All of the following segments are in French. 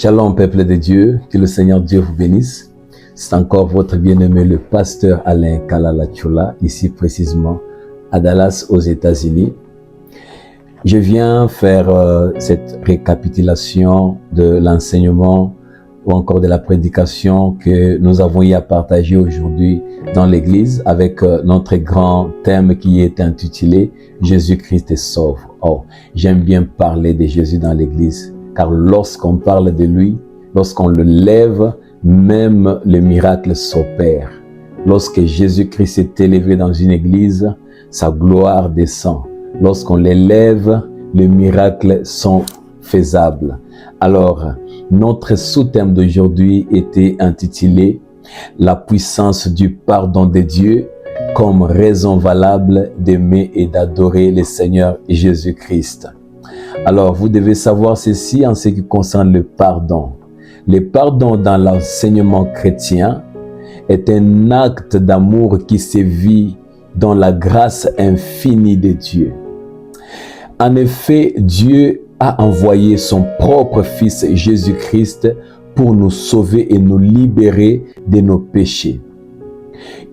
Shalom peuple de Dieu, que le Seigneur Dieu vous bénisse. C'est encore votre bien-aimé le pasteur Alain Kalalachula, ici précisément à Dallas aux États-Unis. Je viens faire cette récapitulation de l'enseignement ou encore de la prédication que nous avons eu à partager aujourd'hui dans l'église avec notre grand thème qui est intitulé « Jésus-Christ sauve ». Oh, j'aime bien parler de Jésus dans l'église, car lorsqu'on parle de lui, lorsqu'on le lève, même le miracle s'opère. Lorsque Jésus-Christ est élevé dans une église, sa gloire descend. Lorsqu'on l'élève, les miracles sont faisables. Alors, notre sous-thème d'aujourd'hui était intitulé « La puissance du pardon de Dieu comme raison valable d'aimer et d'adorer le Seigneur Jésus-Christ ». Alors, vous devez savoir ceci en ce qui concerne le pardon. Le pardon dans l'enseignement chrétien est un acte d'amour qui se vit dans la grâce infinie de Dieu. En effet, Dieu a envoyé son propre Fils Jésus-Christ pour nous sauver et nous libérer de nos péchés.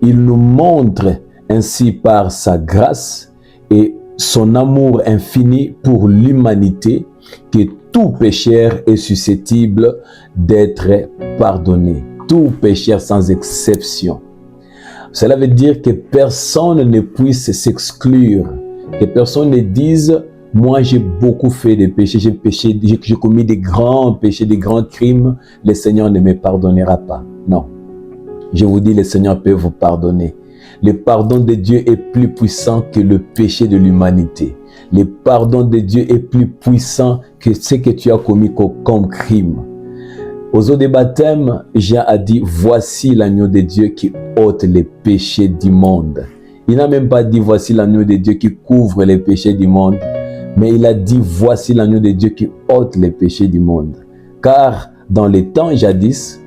Il nous montre ainsi par sa grâce et son amour infini pour l'humanité que tout pécheur est susceptible d'être pardonné. Tout pécheur sans exception. Cela veut dire que personne ne puisse s'exclure, que personne ne dise « moi j'ai beaucoup fait de péchés, j'ai commis des grands péchés, des grands crimes, le Seigneur ne me pardonnera pas ». Non, je vous dis, le Seigneur peut vous pardonner. Le pardon de Dieu est plus puissant que le péché de l'humanité. Le pardon de Dieu est plus puissant que ce que tu as commis comme crime. Aux eaux des baptêmes, Jean a dit « Voici l'agneau de Dieu qui ôte les péchés du monde ». Il n'a même pas dit « Voici l'agneau de Dieu qui couvre les péchés du monde », mais il a dit « Voici l'agneau de Dieu qui ôte les péchés du monde ». Car dans les temps jadis,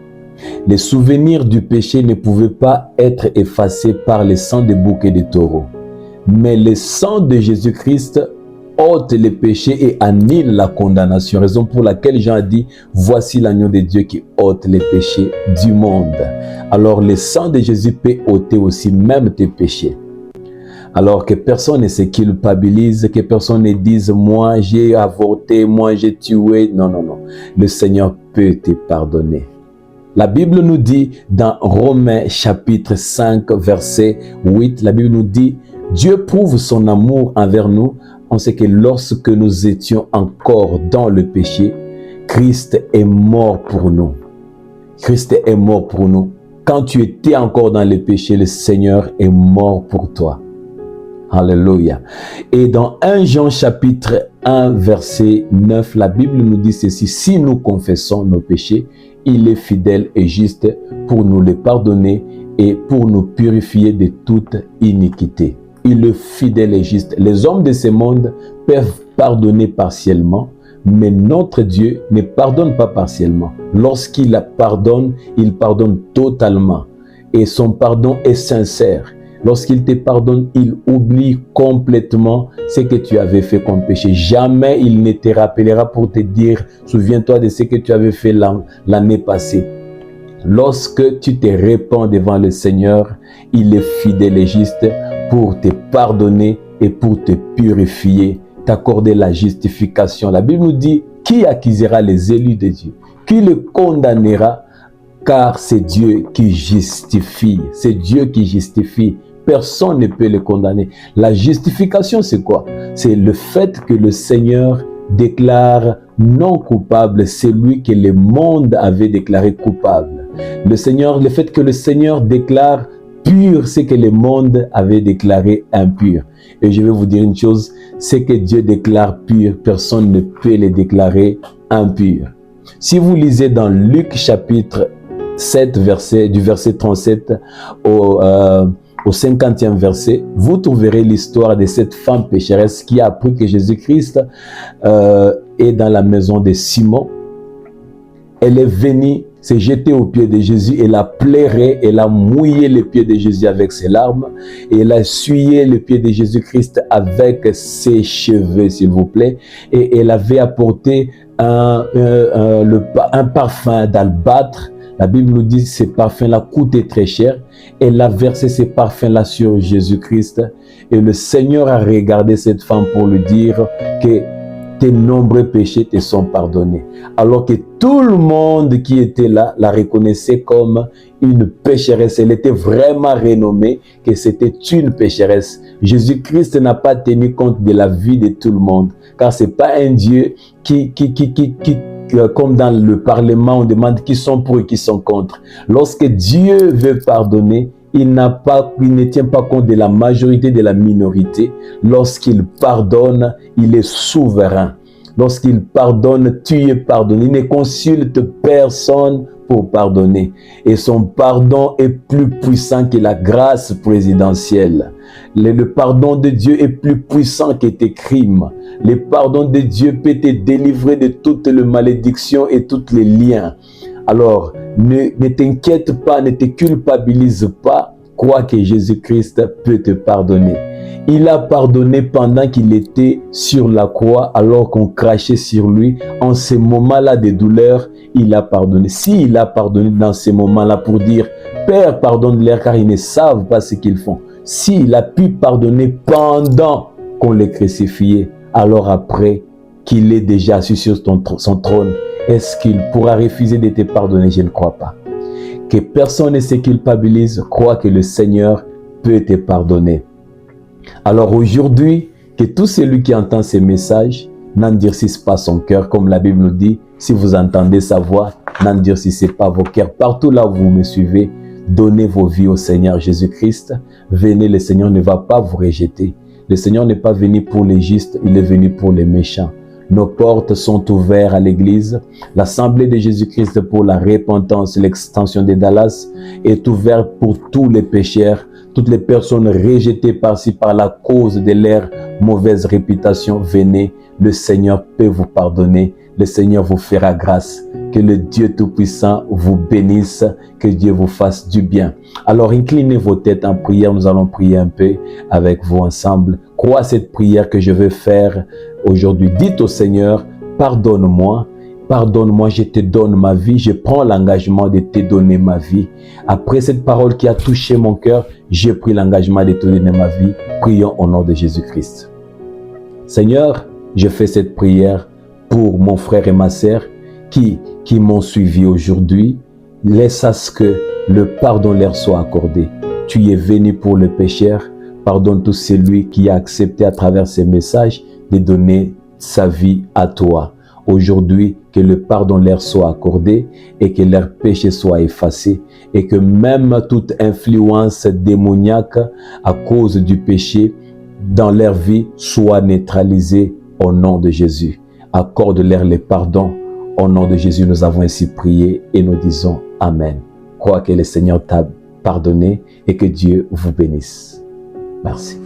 les souvenirs du péché ne pouvaient pas être effacés par le sang de boucs et de taureaux. Mais le sang de Jésus-Christ ôte les péchés et annule la condamnation. Raison pour laquelle Jean a dit « Voici l'agneau de Dieu qui ôte les péchés du monde ». Alors le sang de Jésus peut ôter aussi même tes péchés. Alors que personne ne se culpabilise, que personne ne dise « moi j'ai avorté, moi j'ai tué ». Non, non, non. Le Seigneur peut te pardonner. La Bible nous dit dans Romains chapitre 5 verset 8, la Bible nous dit « Dieu prouve son amour envers nous en ce que lorsque nous étions encore dans le péché, Christ est mort pour nous. » Christ est mort pour nous. Quand tu étais encore dans le péché, le Seigneur est mort pour toi. Alléluia. Et dans 1 Jean chapitre 1 verset 9, la Bible nous dit ceci: si nous confessons nos péchés, il est fidèle et juste pour nous les pardonner et pour nous purifier de toute iniquité. Il est fidèle et juste. Les hommes de ce monde peuvent pardonner partiellement, mais notre Dieu ne pardonne pas partiellement. Lorsqu'il pardonne, il pardonne totalement. Et son pardon est sincère. Lorsqu'il te pardonne, il oublie complètement ce que tu avais fait comme péché. Jamais il ne te rappellera pour te dire « Souviens-toi de ce que tu avais fait l'année passée ». Lorsque tu te répands devant le Seigneur, il est fidèle et juste pour te pardonner et pour te purifier, t'accorder la justification. La Bible nous dit « Qui accusera les élus de Dieu? Qui le condamnera? Car c'est Dieu qui justifie. » C'est Dieu qui justifie. Personne ne peut le condamner. La justification, c'est quoi? C'est le fait que le Seigneur déclare non coupable celui que le monde avait déclaré coupable. Le fait que le Seigneur déclare pur ce que le monde avait déclaré impur. Et je vais vous dire une chose, ce que Dieu déclare pur, personne ne peut le déclarer impur. Si vous lisez dans Luc chapitre 7, du verset 37 au 50e verset, vous trouverez l'histoire de cette femme pécheresse qui a appris que Jésus-Christ est dans la maison de Simon. Elle est venue se jeter aux pieds de Jésus, elle a pleuré, elle a mouillé les pieds de Jésus avec ses larmes, et elle a essuyé les pieds de Jésus-Christ avec ses cheveux, s'il vous plaît, et elle avait apporté un parfum d'albâtre. La Bible nous dit que ces parfums-là coûtaient très cher. Elle a versé ces parfums-là sur Jésus-Christ. Et le Seigneur a regardé cette femme pour lui dire que tes nombreux péchés te sont pardonnés. Alors que tout le monde qui était là la reconnaissait comme une pécheresse. Elle était vraiment renommée que c'était une pécheresse. Jésus-Christ n'a pas tenu compte de la vie de tout le monde. Car ce n'est pas un Dieu qui comme dans le Parlement, on demande qui sont pour et qui sont contre. Lorsque Dieu veut pardonner, il ne tient pas compte de la majorité, de la minorité. Lorsqu'il pardonne, il est souverain. Lorsqu'il pardonne, tu es pardonné. Il ne consulte personne pour pardonner. Et son pardon est plus puissant que la grâce présidentielle. Le pardon de Dieu est plus puissant que tes crimes. Le pardon de Dieu peut te délivrer de toutes les malédictions et tous les liens. Alors, ne t'inquiète pas, ne te culpabilise pas. Crois que Jésus-Christ peut te pardonner. Il a pardonné pendant qu'il était sur la croix, alors qu'on crachait sur lui. En ces moments-là de douleur, il a pardonné. S'il a pardonné dans ces moments-là pour dire « Père, pardonne-leur car ils ne savent pas ce qu'ils font ». S'il a pu pardonner pendant qu'on les crucifiait, alors après qu'il est déjà assis sur son trône, est-ce qu'il pourra refuser de te pardonner? Je ne crois pas. Que personne ne se culpabilise, crois que le Seigneur peut te pardonner. Alors aujourd'hui, que tout celui qui entend ces messages n'endurcisse pas son cœur, comme la Bible nous dit, si vous entendez sa voix, n'endurcissez pas vos cœurs. Partout là où vous me suivez, donnez vos vies au Seigneur Jésus-Christ. Venez, le Seigneur ne va pas vous rejeter. Le Seigneur n'est pas venu pour les justes, il est venu pour les méchants. Nos portes sont ouvertes à l'église. L'Assemblée de Jésus-Christ pour la repentance, l'extension de Dallas est ouverte pour tous les pécheurs, toutes les personnes rejetées par-ci par la cause de leur mauvaise réputation. Venez, le Seigneur peut vous pardonner. Le Seigneur vous fera grâce. Que le Dieu Tout-Puissant vous bénisse. Que Dieu vous fasse du bien. Alors, inclinez vos têtes en prière. Nous allons prier un peu avec vous ensemble. Crois cette prière que je vais faire aujourd'hui. Dites au Seigneur, pardonne-moi. Pardonne-moi, je te donne ma vie. Je prends l'engagement de te donner ma vie. Après cette parole qui a touché mon cœur, j'ai pris l'engagement de te donner ma vie. Prions au nom de Jésus-Christ. Seigneur, je fais cette prière pour mon frère et ma sœur qui m'ont suivi aujourd'hui. Laisse à ce que le pardon leur soit accordé. Tu es venu pour le pécheur. Pardonne tout celui qui a accepté à travers ces messages de donner sa vie à toi. Aujourd'hui, que le pardon leur soit accordé et que leur péché soit effacé et que même toute influence démoniaque à cause du péché dans leur vie soit neutralisée au nom de Jésus. Accorde-leur le pardon. Au nom de Jésus, nous avons ainsi prié et nous disons Amen. Crois que le Seigneur t'a pardonné et que Dieu vous bénisse. Merci.